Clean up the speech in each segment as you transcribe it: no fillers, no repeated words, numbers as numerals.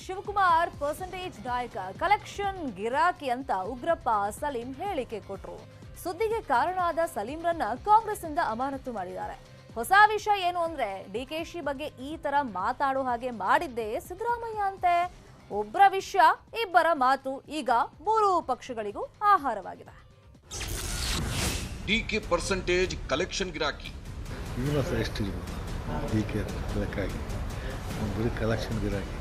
Shivakumar percentage ಗಾಯಕ collection ಗಿರಾಕಿ ಅಂತ ಉಗ್ರಪ್ಪ ಸಲೀಂ ಹೇಳಿಕೆ ಕೊಟ್ರು. ಸುದ್ದಿಗೆ ಕಾರಣ ಆದ ಸಲೀಂರನ್ನ ಕಾಂಗ್ರೆಸ್ ಇಂದ ಅಮಾನತು ಮಾಡಿದ್ದಾರೆ. ಹೊಸ ವಿಷಯ ಏನು ಅಂದ್ರೆ ಡಿಕೆಶಿ ಬಗ್ಗೆ ಈ ತರ ಮಾತಾಡೋ ಹಾಗೆ ಮಾಡಿದ್ದೇ ಸಿದ್ದರಾಮಯ್ಯ ಅಂತೆ. ಒಬ್ಬರ ವಿಷಯ ಇಬ್ಬರ ಮಾತು ಈಗ ಮೂರು ಪಕ್ಷಗಳಿಗೂ ಆಹಾರವಾಗಿದೆ. ಡಿಕೆ ಪರ್ಸೆಂಟೇಜ್ ಕಲೆಕ್ಷನ್ ಗಿರಾಕಿ ಡಿಕೆ ಲೆಕ್ಕಾಗಿ ಬರೀ ಕಲೆಕ್ಷನ್ ಗಿರಾಕಿ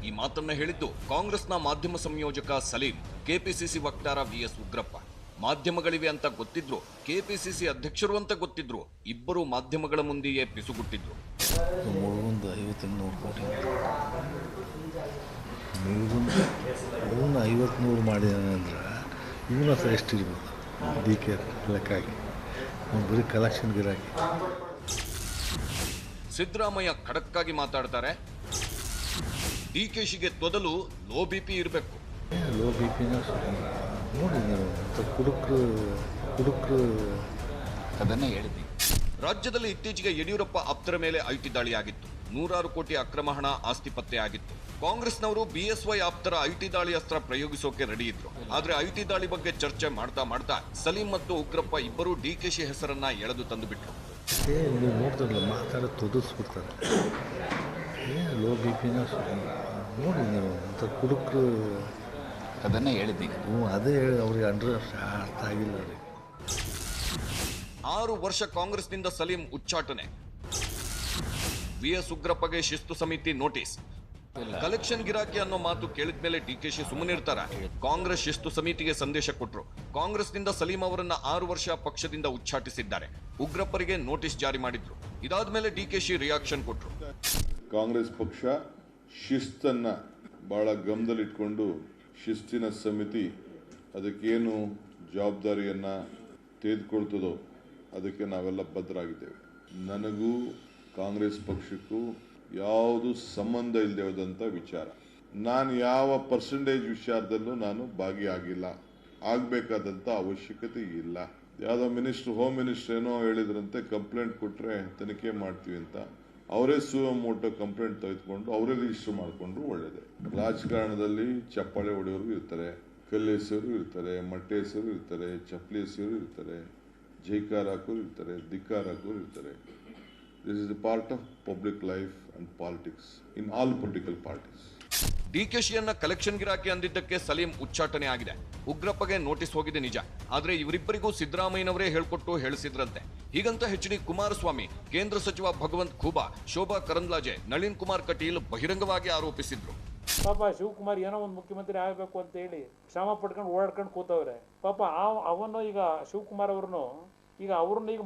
ಈ ಮಾತನ್ನ ಹೇಳಿದ್ದು ಕಾಂಗ್ರೆಸ್ನ ಮಾಧ್ಯಮ ಸಂಯೋಜಕ ಸಲೀಂ. ಕೆಪಿಸಿಸಿ ವಕ್ತಾರ ವಿಎಸ್ ಉಗ್ರಪ್ಪ. ಮಾಧ್ಯಮಗಳಿವೆ ಅಂತ ಗೊತ್ತಿದ್ರು, ಕೆಪಿಸಿಸಿ ಅಧ್ಯಕ್ಷರು ಅಂತ ಗೊತ್ತಿದ್ರು, ಇಬ್ಬರು ಮಾಧ್ಯಮಗಳ ಮುಂದೆಯೇ ಪಿಸುಗುಟ್ಟಿದ್ರು. 50-100 ಮಾಡಿದಾನೆ ಅಂದ್ರೆ ಇವನ ಹತ್ರ ಎಷ್ಟಿರ್ಬೋದು? ಡಿಕೆ ಲೆಕ್ಕಾಗಿ ಬರೀ ಕಲೆಕ್ಷನ್ ಗಿರಾಕಿ. ಸಿದ್ದರಾಮಯ್ಯ ಖಡಕ್ಕಾಗಿ ಮಾತಾಡ್ತಾರೆ. ಡಿಕೆಶಿಗೆ ತೊದಲು ಲೋ ಬಿಪಿ ಇರಬೇಕು. ಲೋ ಬಿಪಿನ ನೋಡಿ ನೀವು ಕುಡುಕ್ರು ಅದನ್ನೇ ಹೇಳಿದ್ವಿ. ರಾಜ್ಯದಲ್ಲಿ ಇತ್ತೀಚೆಗೆ ಯಡಿಯೂರಪ್ಪ ಆಪ್ತರ ಮೇಲೆ ಐಟಿ ದಾಳಿ ಆಗಿತ್ತು. 100 ಕೋಟಿ ಅಕ್ರಮ ಹಣ ಆಸ್ತಿ ಪತ್ತೆ ಆಗಿತ್ತು. ಕಾಂಗ್ರೆಸ್ನವರು ಬಿಎಸ್ವೈ ಆಪ್ತರ ಐಟಿ ದಾಳಿ ಅಸ್ತ್ರ ಪ್ರಯೋಗಿಸೋಕೆ ರೆಡಿ ಇದ್ರು. ಆದ್ರೆ ಐಟಿ ದಾಳಿ ಬಗ್ಗೆ ಚರ್ಚೆ ಮಾಡ್ತಾ ಸಲೀಂ ಮತ್ತು ಉಗ್ರಪ್ಪ ಇಬ್ಬರು ಡಿಕೆಶಿ ಹೆಸರನ್ನ ಎಳೆದು ತಂದು ಬಿಟ್ರು. ನೀವು ನೋಡ್ತಾರಲ್ಲ, ಮಾತಾಡೋದು ತೊದಸ್ಬಿಡ್ತಾರೆ. ಲೋ ಬಿಪಿನ ನೋಡಿ ನೀವು ಕುಡುಕ್ರು ಅದನ್ನೇ ಹೇಳಿದ್ವಿ. ಅದೇ ಹೇಳಿ ಅವ್ರಿಗೆ ಅರ್ಥ ಆಗಿಲ್ಲ. 6 ವರ್ಷ ಕಾಂಗ್ರೆಸ್ನಿಂದ ಸಲೀಂ ಉಚ್ಚಾಟನೆ. ವಿಎಸ್ ಉಗ್ರಪ್ಪಗೆ ಶಿಸ್ತು ಸಮಿತಿ ನೋಟಿಸ್. ಕಲೆಕ್ಷನ್ ಗಿರಾಕಿ ಅನ್ನೋ ಮಾತು ಕೇಳಿದ ಮೇಲೆ ಡಿಕೆಶಿ ಸುಮ್ಮನಿರ್ತಾರ? ಕಾಂಗ್ರೆಸ್ ಶಿಸ್ತು ಸಮಿತಿಗೆ ಸಂದೇಶ ಕೊಟ್ರು. ಕಾಂಗ್ರೆಸ್ನಿಂದ ಸಲೀಂ ಅವರನ್ನ 6 ವರ್ಷ ಪಕ್ಷದಿಂದ ಉಚ್ಚಾಟಿಸಿದ್ದಾರೆ. ಉಗ್ರಪ್ಪರಿಗೆ ನೋಟಿಸ್ ಜಾರಿ ಮಾಡಿದ್ರು. ಇದಾದ ಮೇಲೆ ಡಿಕೆಶಿ ರಿಯಾಕ್ಷನ್ ಕೊಟ್ರು. ಕಾಂಗ್ರೆಸ್ ಪಕ್ಷ ಶಿಸ್ತನ್ನ ಬಹಳ ಗಮನದಲ್ಲಿಟ್ಕೊಂಡು ಶಿಸ್ತಿನ ಸಮಿತಿ ಅದಕ್ಕೇನು ಜವಾಬ್ದಾರಿಯನ್ನ ತೆಗೆದುಕೊಳ್ತದೋ ಅದಕ್ಕೆ ನಾವೆಲ್ಲ ಬದ್ಧರಾಗಿದ್ದೇವೆ. ನನಗೂ ಕಾಂಗ್ರೆಸ್ ಪಕ್ಷಕ್ಕೂ ಯಾವುದು ಸಂಬಂಧ ಇಲ್ಲದೆ ಹೋದಂಥ ವಿಚಾರ. ನಾನು ಯಾವ ಪರ್ಸೆಂಟೇಜ್ ವಿಚಾರದಲ್ಲೂ ನಾನು ಭಾಗಿಯಾಗಿಲ್ಲ. ಆಗಬೇಕಾದಂಥ ಅವಶ್ಯಕತೆ ಇಲ್ಲ. ಯಾವುದೋ ಮಿನಿಸ್ಟರ್, ಹೋಮ್ ಮಿನಿಸ್ಟರ್ ಏನೋ ಹೇಳಿದ್ರಂತೆ, ಕಂಪ್ಲೇಂಟ್ ಕೊಟ್ಟರೆ ತನಿಖೆ ಮಾಡ್ತೀವಿ ಅಂತ. ಅವರೇ ಸುಮೋಟೋ ಕಂಪ್ಲೇಂಟ್ ತೆಗೆದುಕೊಂಡು ಅವರೇ ರಿಜಿಸ್ಟರ್ ಮಾಡಿಕೊಂಡ್ರು ಒಳ್ಳೇದೇ. ರಾಜಕಾರಣದಲ್ಲಿ ಚಪ್ಪಾಳೆ ಹೊಡೆಯೋರು ಇರ್ತಾರೆ, ಕಲ್ಲೆಸೆಯವರು ಇರ್ತಾರೆ, ಮಟ್ಟೆ ಎಸೆಯವರು ಇರ್ತಾರೆ, ಚಪ್ಪಲಿ ಎಸೆಯವರು ಇರ್ತಾರೆ, ಜೈಕಾರ ಹಾಕೋರು ಇರ್ತಾರೆ, ಧಿಕ್ಕಾರ ಹಾಕೋರು ಇರ್ತಾರೆ. This is the part of public life and politics in all political parties. ಡಿಕೆಶಿಯನ್ನ ಕಲೆಕ್ಷನ್ ಗಿರಾಕಿ ಅಂದಿದ್ದಕ್ಕೆ ಸಲೀಂ ಉಚ್ಚಾಟನೆ ಆಗಿದೆ. ಉಗ್ರಪ್ಪಗೆ ನೋಟಿಸ್ ಹೋಗಿದೆ ನಿಜ. ಆದ್ರೆ ಇವರಿಬ್ಬರಿಗೂ ಸಿದ್ದರಾಮಯ್ಯನವರೇ ಹೇಳ್ಕೊಟ್ಟು ಹೇಳಿಸಿದ್ರಂತೆ. ಹೀಗಂತ ಎಚ್.ಡಿ. ಕುಮಾರಸ್ವಾಮಿ, ಕೇಂದ್ರ ಸಚಿವ ಭಗವಂತ್ ಖೂಬಾ, ಶೋಭಾ ಕರಂದ್ಲಾಜೆ, ನಳಿನ್ ಕುಮಾರ್ ಕಟೀಲ್ ಬಹಿರಂಗವಾಗಿ ಆರೋಪಿಸಿದ್ರು. ಪಾಪ ಶಿವಕುಮಾರ್ ಏನೋ ಒಂದು ಮುಖ್ಯಮಂತ್ರಿ ಆಗಬೇಕು ಅಂತ ಹೇಳಿ ಶ್ರಮ ಪಡ್ಕೊಂಡು ಓಡಾಡ್ಕೊಂಡು ಕೂತವ್ರೆ. ಪಾಪ ಅವನು ಈಗ ಶಿವಕುಮಾರ್ ಅವ್ರನ್ನು ಈಗ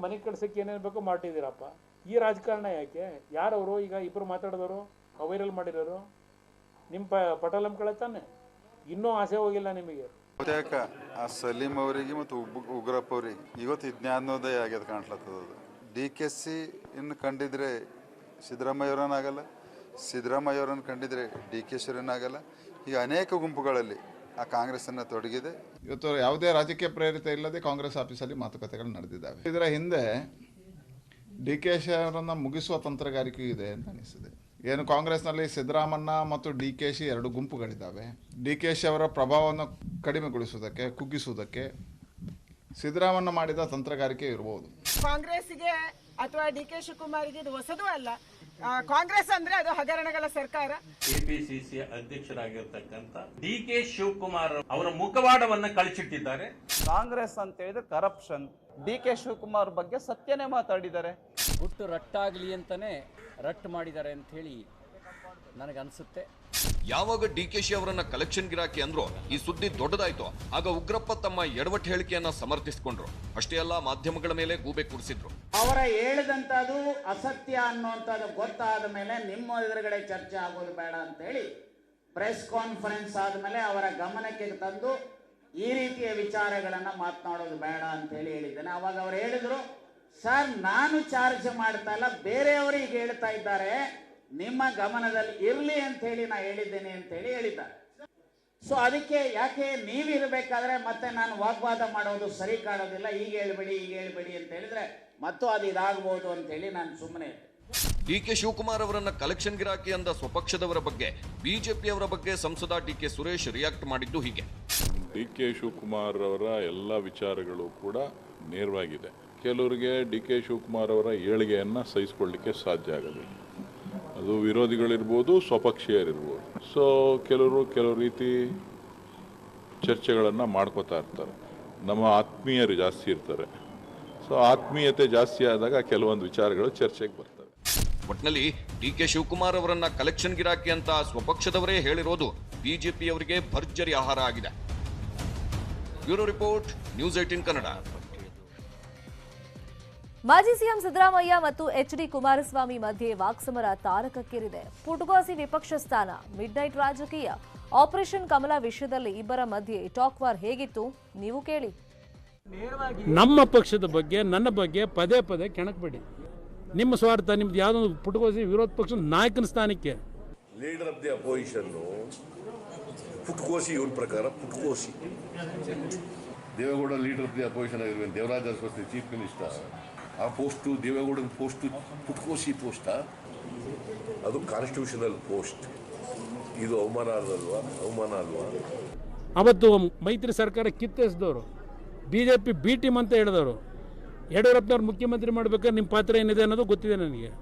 ಮನೆಗೆ ಕಳ್ಸಕ್ಕೆ ಏನೇನು ಬೇಕೋ ಮಾಡ್ತಿದ್ದೀರಪ್ಪ. ಈ ರಾಜಕಾರಣ ಯಾಕೆ? ಯಾರವರು ಈಗ ಇಬ್ಬರು ಮಾತಾಡಿದವರು ವೈರಲ್ ಮಾಡಿರೋರು? ನಿಮ್ಮ ಪಟಲಂ ಕಳತಾನೆ ಇನ್ನೂ ಆಸೆ ಹೋಗಿಲ್ಲ ನಿಮಗೆ. ಆ ಸಲೀಂ ಅವರಿಗೆ ಮತ್ತು ಉಗ್ರಪ್ಪ ಅವರಿಗೆ ಇವತ್ತು ಜ್ಞಾನೋದಯ ಆಗ್ಯದ ಕಾಣ್ಲತ್ತದ. ಡಿಕೆಶಿ ಇನ್ನು ಕಂಡಿದ್ರೆ ಸಿದ್ದರಾಮಯ್ಯವರನ್ನಾಗಲ್ಲ, ಸಿದ್ದರಾಮಯ್ಯವರನ್ನು ಕಂಡಿದ್ರೆ ಡಿಕೆಶಿಯವರನ್ನಾಗಲ್ಲ. ಈಗ ಅನೇಕ ಗುಂಪುಗಳಲ್ಲಿ ಆ ಕಾಂಗ್ರೆಸ್ಸನ್ನು ತೊಡಗಿದೆ. ಇವತ್ತು ಯಾವುದೇ ರಾಜಕೀಯ ಪ್ರೇರಿತ ಇಲ್ಲದೆ ಕಾಂಗ್ರೆಸ್ ಆಫೀಸಲ್ಲಿ ಮಾತುಕತೆಗಳು ನಡೆದಿದ್ದಾವೆ. ಇದರ ಹಿಂದೆ ಡಿಕೆಶಿ ಅವರನ್ನು ಮುಗಿಸುವ ತಂತ್ರಗಾರಿಕೆ ಇದೆ ಅಂತ ಅನಿಸಿದೆ. ಏನು ಕಾಂಗ್ರೆಸ್ನಲ್ಲಿ ಸಿದ್ದರಾಮಣ್ಣ ಮತ್ತು ಡಿಕೆಶಿ 2 ಗುಂಪುಗಳಿದ್ದಾವೆ. ಡಿಕೆಶಿ ಅವರ ಪ್ರಭಾವವನ್ನು ಕಡಿಮೆಗೊಳಿಸುವುದಕ್ಕೆ, ಕುಗ್ಗಿಸುವುದಕ್ಕೆ ಸಿದ್ದರಾಮಣ್ಣ ಮಾಡಿದ ತಂತ್ರಗಾರಿಕೆ ಇರಬಹುದು. ಕಾಂಗ್ರೆಸ್ಗೆ ಅಥವಾ ಡಿಕೆ ಶಿವಕುಮಾರ್ಗೆ ಇದು ಹೊಸದೂ ಅಲ್ಲ. ಕಾಂಗ್ರೆಸ್ ಅಂದ್ರೆ ಅದು ಹಗರಣಗಳ ಸರ್ಕಾರ. ಕೆಪಿಸಿಸಿ ಅಧ್ಯಕ್ಷರಾಗಿರ್ತಕ್ಕಂಥ ಡಿಕೆ ಶಿವಕುಮಾರ್ ಅವರ ಮುಖವಾಡವನ್ನ ಕಳಿಸಿಟ್ಟಿದ್ದಾರೆ. ಕಾಂಗ್ರೆಸ್ ಅಂತ ಹೇಳಿದ್ರೆ ಕರಪ್ಷನ್. ಡಿಕೆ ಶಿವಕುಮಾರ್ ಬಗ್ಗೆ ಸತ್ಯನೇ ಮಾತಾಡಿದ್ದಾರೆ. ಹುಟ್ಟು ರಟ್ಟಾಗ್ಲಿ ಅಂತಾನೆ ರಟ್ಟು ಮಾಡಿದ್ದಾರೆ ಅಂತ ಹೇಳಿ ನನಗನ್ಸುತ್ತೆ. ಯಾವಾಗ ಡಿಕೆಶಿ ಅವರನ್ನ ಕಲೆಕ್ಷನ್ ಗಿರಾಕಿ ಅಂದ್ರು ಈ ಸುದ್ದಿ ದೊಡ್ಡದಾಯ್ತು. ಆಗ ಉಗ್ರಪ್ಪ ತಮ್ಮ ಎಡವಟ್ಟು ಹೇಳಿಕೆಯನ್ನ ಸಮರ್ಥಿಸಿಕೊಂಡ್ರು. ಅಷ್ಟೇ ಅಲ್ಲ, ಮಾಧ್ಯಮಗಳ ಮೇಲೆ ಗೂಬೆ ಕೂರಿಸಿದ್ರು. ಅವರ ಹೇಳಿದಂತದ್ದು ಅಸತ್ಯ ಅನ್ನುವಂಥದ್ದು ಗೊತ್ತಾದ ಮೇಲೆ ನಿಮ್ಮ ಎದುರುಗಡೆ ಚರ್ಚೆ ಆಗೋದು ಬೇಡ ಅಂತ ಹೇಳಿ ಪ್ರೆಸ್ ಕಾನ್ಫರೆನ್ಸ್ ಆದ್ಮೇಲೆ ಅವರ ಗಮನಕ್ಕೆ ತಂದು ಈ ರೀತಿಯ ವಿಚಾರಗಳನ್ನ ಮಾತನಾಡೋದು ಬೇಡ ಅಂತ ಹೇಳಿದ್ದೇನೆ. ಅವಾಗ ಅವರು ಹೇಳಿದ್ರು, ಸರ್ ನಾನು ಚಾರ್ಜ್ ಮಾಡ್ತಾ ಇಲ್ಲ, ಬೇರೆಯವರು ಈಗ ಹೇಳ್ತಾ ಇದ್ದಾರೆ, ನಿಮ್ಮ ಗಮನದಲ್ಲಿ ಇರಲಿ ಅಂತ ಹೇಳಿ ನಾ ಹೇಳಿದ್ದೇನೆ ಅಂತ ಹೇಳಿದ್ದಾರೆ. ಸೊ ಅದಕ್ಕೆ ಯಾಕೆ ನೀವಿರಬೇಕಾದ್ರೆ ಮತ್ತೆ ನಾನು ವಾಗ್ವಾದ ಮಾಡೋದು ಸರಿ ಕಾಣೋದಿಲ್ಲ, ಈಗ ಹೇಳ್ಬೇಡಿ ಅಂತ ಹೇಳಿದ್ರೆ ಮತ್ತು ಅದು ಇದಾಗಬಹುದು ಅಂತ ಹೇಳಿ ನಾನು ಸುಮ್ಮನೆ ಇದ್ದೆ. ಡಿಕೆ ಶಿವಕುಮಾರ್ ಅವರನ್ನ ಕಲೆಕ್ಷನ್ ಗಿರಾಕಿ ಅಂದ ಸ್ವಪಕ್ಷದವರ ಬಗ್ಗೆ ಬಿಜೆಪಿಯವರ ಬಗ್ಗೆ ಸಂಸದ ಡಿಕೆ ಸುರೇಶ್ ರಿಯಾಕ್ಟ್ ಮಾಡಿದ್ದು ಹೀಗೆ. ಡಿಕೆ ಶಿವಕುಮಾರ್ ಅವರ ಎಲ್ಲ ವಿಚಾರಗಳು ಕೂಡ ನೇರವಾಗಿದೆ. ಕೆಲವರಿಗೆ ಡಿಕೆ ಶಿವಕುಮಾರ್ ಅವರ ಏಳಿಗೆಯನ್ನು ಸಹಿಸಿಕೊಳ್ಳಲಿಕ್ಕೆ ಸಾಧ್ಯ ಆಗೋದಿಲ್ಲ. ಅದು ವಿರೋಧಿಗಳಿರ್ಬೋದು, ಸ್ವಪಕ್ಷೀಯರಿರ್ಬೋದು. ಸೊ ಕೆಲವು ರೀತಿ ಚರ್ಚೆಗಳನ್ನು ಮಾಡ್ಕೋತಾ ಇರ್ತಾರೆ. ನಮ್ಮ ಆತ್ಮೀಯರು ಜಾಸ್ತಿ ಇರ್ತಾರೆ. ಸೊ ಆತ್ಮೀಯತೆ ಜಾಸ್ತಿ ಆದಾಗ ಕೆಲವೊಂದು ವಿಚಾರಗಳು ಚರ್ಚೆಗೆ ಬರ್ತವೆ. ಒಟ್ನಲ್ಲಿ ಡಿಕೆ ಶಿವಕುಮಾರ್ ಅವರನ್ನ ಕಲೆಕ್ಷನ್ ಗಿರಾಕಿ ಅಂತ ಸ್ವಪಕ್ಷದವರೇ ಹೇಳಿರೋದು ಬಿಜೆಪಿಯವರಿಗೆ ಭರ್ಜರಿ ಆಹಾರ ಆಗಿದೆ. Bureau report, news 18 Kannada. ಮಾಜಿ ಸಿಎಂ ಸಿದ್ದರಾಮಯ್ಯ ಮತ್ತು ಎಚ್ಡಿ ಕುಮಾರಸ್ವಾಮಿ ಮಧ್ಯೆ ವಾಕ್ಸಮರ ತಾರಕಕ್ಕೇರಿದೆ. ಪುಟಗೋಸಿ ವಿಪಕ್ಷ ಸ್ಥಾನ, ಮಿಡ್ ನೈಟ್ ರಾಜಕೀಯ, ಆಪರೇಷನ್ ಕಮಲ ವಿಷಯದಲ್ಲಿ ಇಬ್ಬರ ಮಧ್ಯೆ ಟಾಕ್ ವಾರ್ ಹೇಗಿತ್ತು ನೀವು ಕೇಳಿ. ನಮ್ಮ ಪಕ್ಷದ ಬಗ್ಗೆ, ನನ್ನ ಬಗ್ಗೆ ಪದೇ ಪದೇ ಕೆಣಕಬೇಡಿ. ನಿಮ್ಮ ಸ್ವಾರ್ಥ, ನಿಮ್ದು ಯಾವುದೊಂದು ಪುಟಗೋಸಿ ವಿರೋಧ ಪಕ್ಷದ ನಾಯಕನ ಸ್ಥಾನಕ್ಕೆ ಲೀಡರ್ ಆಫ್ ದಿ ಅಪೋಸಿಷನ್ ಪುಟಗೋಸಿ, ಇವರ ಪ್ರಕಾರ ಪುಟಗೋಸಿ. Deve Gowda leader of the opposition ಆಗಿರುವೆ, ದೇವರಾಜ ಅರಸ್ವತಿ ಚೀಫ್ ಮಿನಿಸ್ಟರ್. ಆ ಪೋಸ್ಟು ದೇವೇಗೌಡನ ಪೋಸ್ಟು ಪುಟಗೋಸಿ ಪೋಸ್ಟಾ? ಅದು ಕಾನ್ಸ್ಟಿಟ್ಯೂಷನಲ್ ಪೋಸ್ಟ್. ಇದು ಅವಮಾನ ಅಲ್ವಾ? ಅವತ್ತು ಮೈತ್ರಿ ಸರ್ಕಾರ ಕಿತ್ತೆಸಿದವರು, ಬಿಜೆಪಿ ಬಿ ಟೀಮ್ ಅಂತ ಹೇಳಿದವರು, ಯಡಿಯೂರಪ್ಪನವ್ರು ಮುಖ್ಯಮಂತ್ರಿ ಮಾಡಬೇಕಾದ್ರೆ ನಿಮ್ಮ ಪಾತ್ರ ಏನಿದೆ ಅನ್ನೋದು ಗೊತ್ತಿದೆ ನನಗೆ.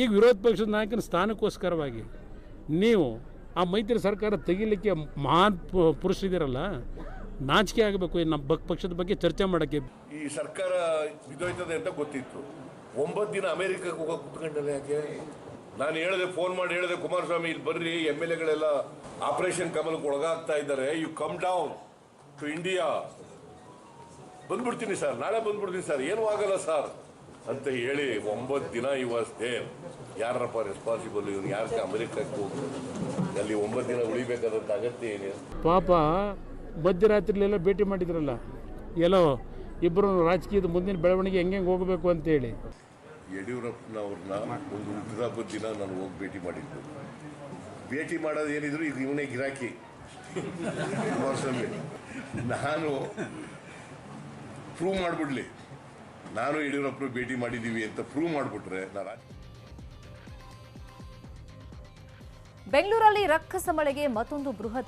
ಈಗ ವಿರೋಧ ಪಕ್ಷದ ನಾಯಕನ ಸ್ಥಾನಕ್ಕೋಸ್ಕರವಾಗಿ ನೀವು ಆ ಮೈತ್ರಿ ಸರ್ಕಾರ ತೆಗಿಲಿಕ್ಕೆ ಮಹಾನ್ ಪುರುಷರಿದ್ದೀರಲ್ಲ, ನಾಚಿಕೆ ಆಗಬೇಕು ನಮ್ಮ ಪಕ್ಷದ ಬಗ್ಗೆ ಚರ್ಚೆ ಮಾಡೋಕ್ಕೆ. ಈ ಸರ್ಕಾರ ಬಿದ್ದೋಯ್ತದೆ ಅಂತ ಗೊತ್ತಿತ್ತು. 9 ದಿನ ಅಮೆರಿಕಕ್ಕೆ ಹೋಗೋಕೆ ಕುತ್ಕೊಂಡಲ್ಲ ಯಾಕೆ? ನಾನು ಹೇಳಿದೆ, ಫೋನ್ ಮಾಡಿ ಹೇಳಿದೆ, ಕುಮಾರಸ್ವಾಮಿ ಇಲ್ಲಿ ಬರ್ರಿ, MLAಗಳೆಲ್ಲ ಆಪರೇಷನ್ ಕಮಲಕ್ಕೆ ಒಳಗಾಗ್ತಾ ಇದ್ದಾರೆ, you come down to India. ಬಂದ್ಬಿಡ್ತೀನಿ ಸರ್, ನಾಳೆ ಬಂದ್ಬಿಡ್ತೀನಿ ಸರ್, ಏನೂ ಆಗಲ್ಲ ಸರ್ ಅಂತ ಹೇಳಿ 9 ದಿನ ಇವತ್ತೇ ಯಾರಪ್ಪ ರೆಸ್ಪಾನ್ಸಿಬಲ್? ಇವನು ಯಾಕೆ ಅಮೆರಿಕಕ್ಕೆ ಹೋಗಿ ಅಲ್ಲಿ 9 ದಿನ ಉಳಿಬೇಕಾದಂಥ ಅಗತ್ಯ ಏನೇ? ಪಾಪ ಮಧ್ಯರಾತ್ರಿಲೆಲ್ಲ ಭೇಟಿ ಮಾಡಿದ್ರಲ್ಲ, ಎಲ್ಲೋ ಇಬ್ಬರು ರಾಜಕೀಯದ ಮುಂದಿನ ಬೆಳವಣಿಗೆ ಹೆಂಗೆ ಹೋಗಬೇಕು ಅಂತೇಳಿ. ಯಡಿಯೂರಪ್ಪನವ್ರನ್ನ ಒಂದು ಹುಟ್ಟಿದ ಹಬ್ಬದ ದಿನ ನಾನು ಹೋಗಿ ಭೇಟಿ ಮಾಡಿದ್ದು. ಭೇಟಿ ಮಾಡೋದು ಏನಿದ್ರು ಈಗ ಇವನೇ ಗಿರಾಕಿ ಕುಮಾರಸ್ವಾಮಿ. ನಾನು ಪ್ರೂವ್ ಮಾಡಿಬಿಡ್ಲಿ, ನಾನು ಯಡಿಯೂರಪ್ಪನ ಭೇಟಿ ಮಾಡಿದ್ದೀವಿ ಅಂತ ಪ್ರೂವ್ ಮಾಡಿಬಿಟ್ರೆ ಬೆಂಗಳೂರಲ್ಲಿ ರಕ್ಕಸ ಮಳೆಗೆ ಮತ್ತೊಂದು ಬೃಹತ್